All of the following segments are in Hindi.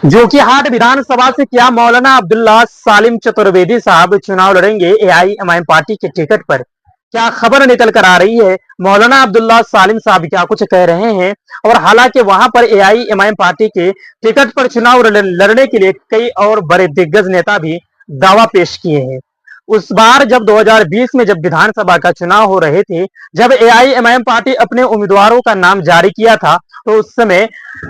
जोकीहाट विधानसभा से क्या मौलाना अब्दुल्ला सालिम चतुर्वेदी साहब चुनाव लड़ेंगे एआईएमआईएम पार्टी के टिकट पर? क्या खबर निकल कर आ रही है? मौलाना अब्दुल्ला सालिम साहब क्या कुछ कह रहे हैं? और हालांकि वहां पर एआईएमआईएम पार्टी के टिकट पर चुनाव लड़ने के लिए कई और बड़े दिग्गज नेता भी दावा पेश किए हैं। उस बार जब 2020 में जब विधानसभा का चुनाव हो रहे थे, जब एआईएमआईएम पार्टी अपने उम्मीदवारों का नाम जारी किया था, तो उस समय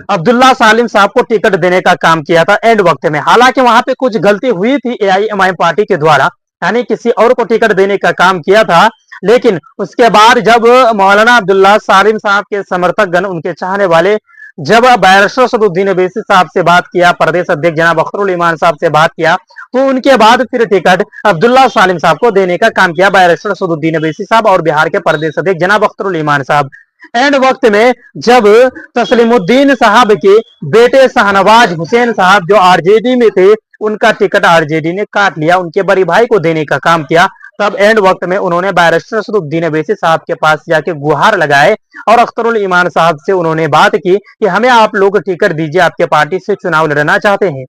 अब्दुल्ला सालिम साहब को टिकट देने का काम किया था एंड वक्त में। हालांकि वहां पे कुछ गलती हुई थी एआईएमआईएम पार्टी के द्वारा, यानी किसी और को टिकट देने का काम किया था, लेकिन उसके बाद जब मौलाना अब्दुल्ला सालिम साहब के समर्थकगण, उनके चाहने वाले, जब बैरिस्टर सदुद्दीन अवैसी साहब से बात किया, प्रदेश अध्यक्ष जनाब अख्तरुल ईमान साहब से बात किया, तो उनके बाद फिर टिकट अब्दुल्ला सालिम साहब को देने का काम किया बैरिस्टर सदुद्दीन अवैसी साहब और बिहार के प्रदेश अध्यक्ष जनाब अख्तरुल ईमान साहब। एंड वक्त में जब तस्लीमुद्दीन साहब के बेटे शाहनवाज हुसैन साहब जो आरजेडी में थे, उनका टिकट आरजेडी ने काट लिया, उनके बड़ी भाई को देने का काम किया, तब एंड वक्त में उन्होंने बैरिस्टर सदुद्दीन अवैसी साहब के पास जाके गुहार लगाए और अख्तरुल ईमान साहब से उन्होंने बात की कि हमें आप लोग टिकट दीजिए, आपके पार्टी से चुनाव लड़ना चाहते हैं।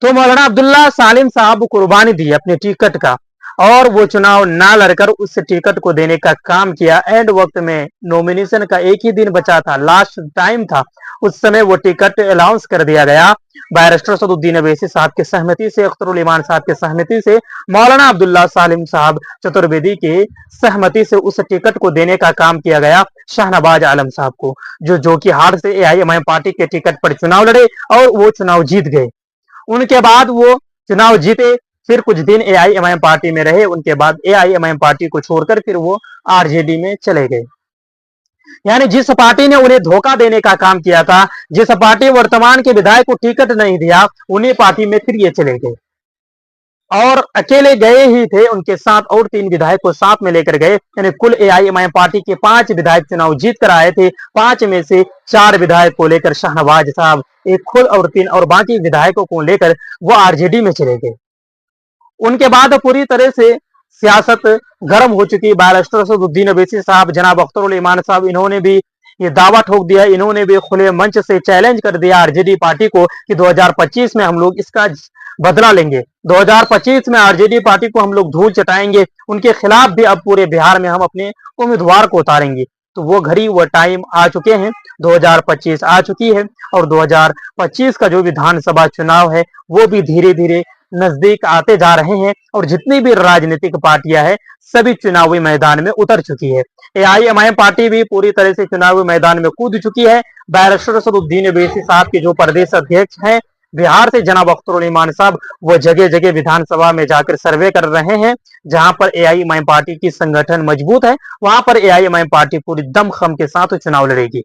तो मौलाना अब्दुल्ला सालिम साहब कुर्बानी दी अपने टिकट का और वो चुनाव ना लड़कर उस टिकट को देने का काम किया। एंड वक्त में नॉमिनेशन का एक ही दिन बचा था, लास्ट टाइम था, उस समय वो टिकट अनाउंस कर दिया गया बैरिस्टर सदुद्दीन अवैसी साहब की सहमति से, अख्तरुल ईमान साहब की सहमति से, मौलाना अब्दुल्ला सालिम साहब चतुर्वेदी के सहमति से उस टिकट को देने का काम किया गया शाहनवाज आलम साहब को, जो जोकीहाट से एआईएमआईएम पार्टी के टिकट पर चुनाव लड़े और वो चुनाव जीत गए। उनके बाद वो चुनाव जीते, फिर कुछ दिन एआईएमआईएम पार्टी में रहे, उनके बाद एआईएमआईएम पार्टी को छोड़कर फिर वो आरजेडी में चले गए। यानी जिस पार्टी ने उन्हें धोखा देने का काम किया था, जिस पार्टी वर्तमान के विधायक को टिकट नहीं दिया, उन्हीं पार्टी में फिर ये चले गए और अकेले गए ही थे, उनके साथ और 3 विधायक को साथ में लेकर गए। यानी कुल एआईएमआईएम पार्टी के 5 विधायक चुनाव जीत कर आए थे, 5 में से 4 विधायक को लेकर शाहनवाज साहब, एक खुद और 3 और बाकी विधायकों को लेकर वो आरजेडी में चले गए। उनके बाद पूरी तरह से सियासत गर्म हो चुकी। बैरिस्टर सदुद्दीन अवैसी साहब, जनाब अख्तरुल ईमान साहब, इन्होंने भी ये दावा ठोक दिया, इन्होंने भी खुले मंच से चैलेंज कर दिया आरजेडी पार्टी को कि 2025 में हम लोग इसका बदला लेंगे, 2025 में आरजेडी पार्टी को हम लोग धूल चटाएंगे, उनके खिलाफ भी अब पूरे बिहार में हम अपने उम्मीदवार को उतारेंगे। तो वो घड़ी, वो टाइम आ चुके हैं, 2025 आ चुकी है और 2025 का जो विधानसभा चुनाव है वो भी धीरे धीरे नजदीक आते जा रहे हैं और जितनी भी राजनीतिक पार्टियां हैं सभी चुनावी मैदान में उतर चुकी है। एआईएमआईएम पार्टी भी पूरी तरह से चुनावी मैदान में कूद चुकी है। बैरिस्टर सदुद्दीन अवैसी साहब के जो प्रदेश अध्यक्ष हैं बिहार से, जनाब अख्तरुल ईमान साहब, वो जगह जगह विधानसभा में जाकर सर्वे कर रहे हैं। जहां पर एआईएमआईएम पार्टी की संगठन मजबूत है, वहां पर एआईएमआईएम पार्टी पूरी दमखम के साथ चुनाव लड़ेगी।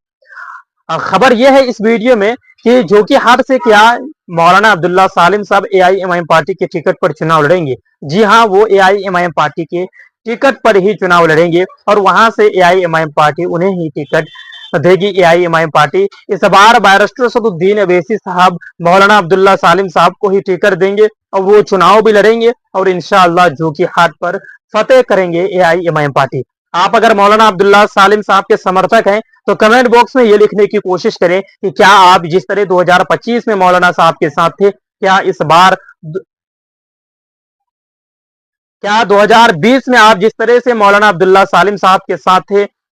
खबर यह है इस वीडियो में कि जोकीहाट से क्या मौलाना अब्दुल्ला सालिम साहब एआईएमआईएम पार्टी के टिकट पर चुनाव लड़ेंगे। जी हां, वो एआईएमआईएम पार्टी के टिकट पर ही चुनाव लड़ेंगे और वहां से एआईएमआईएम पार्टी उन्हें ही टिकट देगी। एआईएमआईएम पार्टी इस बार बैरिस्टर सदुद्दीन अवैसी साहब मौलाना अब्दुल्ला सालिम साहब को ही टिकट देंगे और वो चुनाव भी लड़ेंगे और इंशाअल्लाह जोकीहाट पर फतेह करेंगे एआईएमआईएम पार्टी। आप अगर मौलाना अब्दुल्ला सालिम साहब के समर्थक हैं तो कमेंट बॉक्स में ये लिखने की कोशिश करें कि क्या आप जिस तरह 2025 में मौलाना साहब के साथ थे, क्या इस बार, क्या 2020 में आप जिस तरह से मौलाना अब्दुल्ला सालिम साहब के साथ थे,